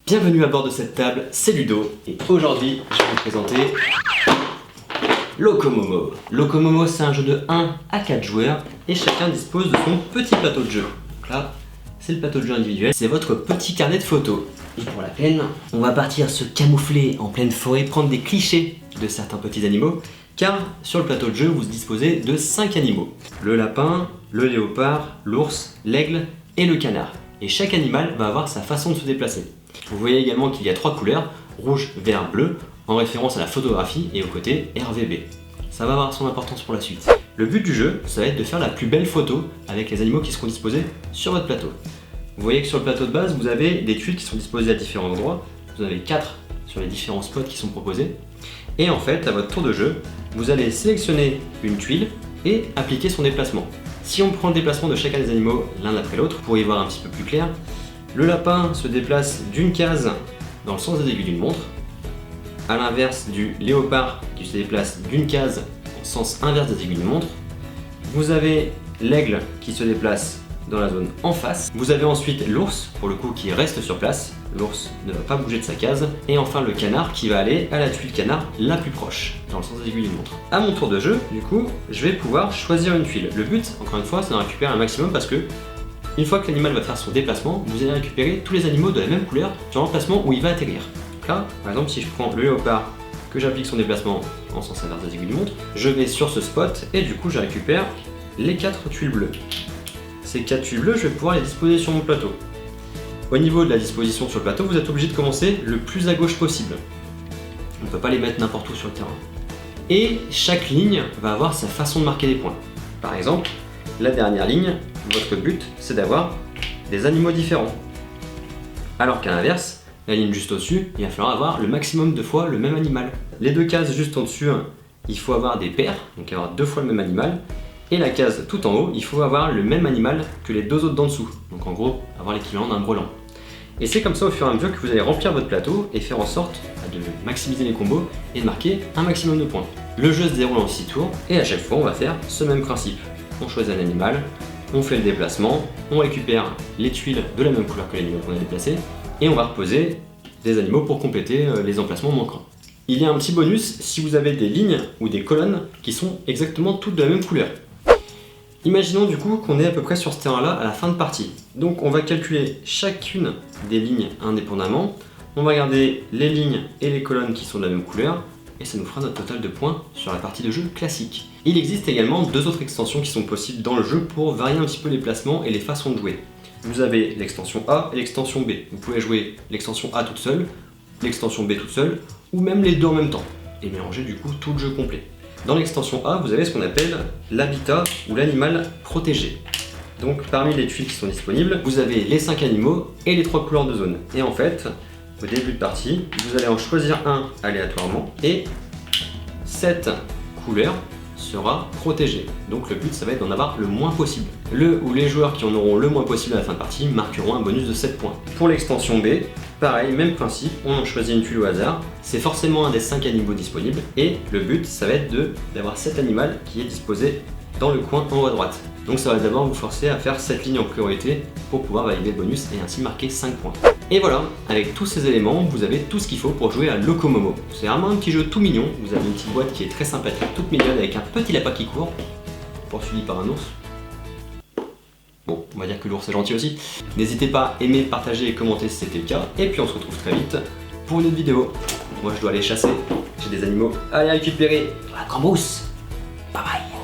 Bienvenue à bord de cette table, c'est Ludo et aujourd'hui je vais vous présenter Locomomo. Locomomo, c'est un jeu de 1 à 4 joueurs et chacun dispose de son petit plateau de jeu. Donc là, c'est le plateau de jeu individuel, c'est votre petit carnet de photos. Et pour la peine, on va partir se camoufler en pleine forêt, prendre des clichés de certains petits animaux, car sur le plateau de jeu, vous disposez de 5 animaux. Le lapin, le léopard, l'ours, l'aigle et le canard. Et chaque animal va avoir sa façon de se déplacer. Vous voyez également qu'il y a 3 couleurs, rouge, vert, bleu, en référence à la photographie et au côté RVB. Ça va avoir son importance pour la suite. Le but du jeu, ça va être de faire la plus belle photo avec les animaux qui seront disposés sur votre plateau. Vous voyez que sur le plateau de base, vous avez des tuiles qui sont disposées à différents endroits. Vous en avez 4 sur les différents spots qui sont proposés. Et en fait, à votre tour de jeu, vous allez sélectionner une tuile et appliquer son déplacement. Si on prend le déplacement de chacun des animaux l'un après l'autre, pour y voir un petit peu plus clair, le lapin se déplace d'une case dans le sens des aiguilles d'une montre, à l'inverse du léopard qui se déplace d'une case en sens inverse des aiguilles d'une montre. Vous avez l'aigle qui se déplace dans la zone en face. Vous avez ensuite l'ours, pour le coup, qui reste sur place. L'ours ne va pas bouger de sa case. Et enfin le canard qui va aller à la tuile canard la plus proche, dans le sens des aiguilles d'une montre. À mon tour de jeu, du coup, je vais pouvoir choisir une tuile. Le but, encore une fois, c'est d'en récupérer un maximum parce que une fois que l'animal va faire son déplacement, vous allez récupérer tous les animaux de la même couleur sur l'emplacement où il va atterrir. Donc là, par exemple, si je prends le léopard, que j'applique son déplacement en sens inverse des aiguilles d'une montre, je vais sur ce spot et du coup je récupère les 4 tuiles bleues. Ces 4 tuiles bleues, je vais pouvoir les disposer sur mon plateau. Au niveau de la disposition sur le plateau, vous êtes obligé de commencer le plus à gauche possible. On ne peut pas les mettre n'importe où sur le terrain. Et chaque ligne va avoir sa façon de marquer des points. Par exemple, la dernière ligne, votre but, c'est d'avoir des animaux différents. Alors qu'à l'inverse, la ligne juste au-dessus, il va falloir avoir le maximum de fois le même animal. Les 2 cases juste au-dessus, il faut avoir des paires, donc avoir 2 fois le même animal. Et la case tout en haut, il faut avoir le même animal que les 2 autres d'en dessous. Donc en gros, avoir l'équivalent d'un brelan. Et c'est comme ça au fur et à mesure que vous allez remplir votre plateau et faire en sorte de maximiser les combos et de marquer un maximum de points. Le jeu se déroule en 6 tours et à chaque fois on va faire ce même principe. On choisit un animal, on fait le déplacement, on récupère les tuiles de la même couleur que l'animal qu'on a déplacé et on va reposer des animaux pour compléter les emplacements manquants. Il y a un petit bonus si vous avez des lignes ou des colonnes qui sont exactement toutes de la même couleur. Imaginons du coup qu'on est à peu près sur ce terrain-là à la fin de partie. Donc on va calculer chacune des lignes indépendamment. On va regarder les lignes et les colonnes qui sont de la même couleur et ça nous fera notre total de points sur la partie de jeu classique. Il existe également 2 autres extensions qui sont possibles dans le jeu pour varier un petit peu les placements et les façons de jouer. Vous avez l'extension A et l'extension B. Vous pouvez jouer l'extension A toute seule, l'extension B toute seule ou même les 2 en même temps et mélanger du coup tout le jeu complet. Dans l'extension A, vous avez ce qu'on appelle l'habitat ou l'animal protégé. Donc parmi les tuiles qui sont disponibles, vous avez les 5 animaux et les 3 couleurs de zone. Et en fait, au début de partie, vous allez en choisir un aléatoirement et cette couleur sera protégée. Donc le but, ça va être d'en avoir le moins possible. Le ou les joueurs qui en auront le moins possible à la fin de partie marqueront un bonus de 7 points. Pour l'extension B, pareil, même principe, on en choisit une tuile au hasard. C'est forcément un des 5 animaux disponibles et le but, ça va être d'avoir cet animal qui est disposé dans le coin en haut à droite. Donc ça va d'abord vous forcer à faire cette ligne en priorité pour pouvoir valider le bonus et ainsi marquer 5 points. Et voilà, avec tous ces éléments, vous avez tout ce qu'il faut pour jouer à Locomomo. C'est vraiment un petit jeu tout mignon, vous avez une petite boîte qui est très sympathique, toute mignonne avec un petit lapin qui court, poursuivi par un ours. Bon, on va dire que l'ours est gentil aussi. N'hésitez pas à aimer, partager et commenter si c'était le cas. Et puis on se retrouve très vite pour une autre vidéo. Moi je dois aller chasser, j'ai des animaux à aller récupérer. La cambrousse. Bye bye.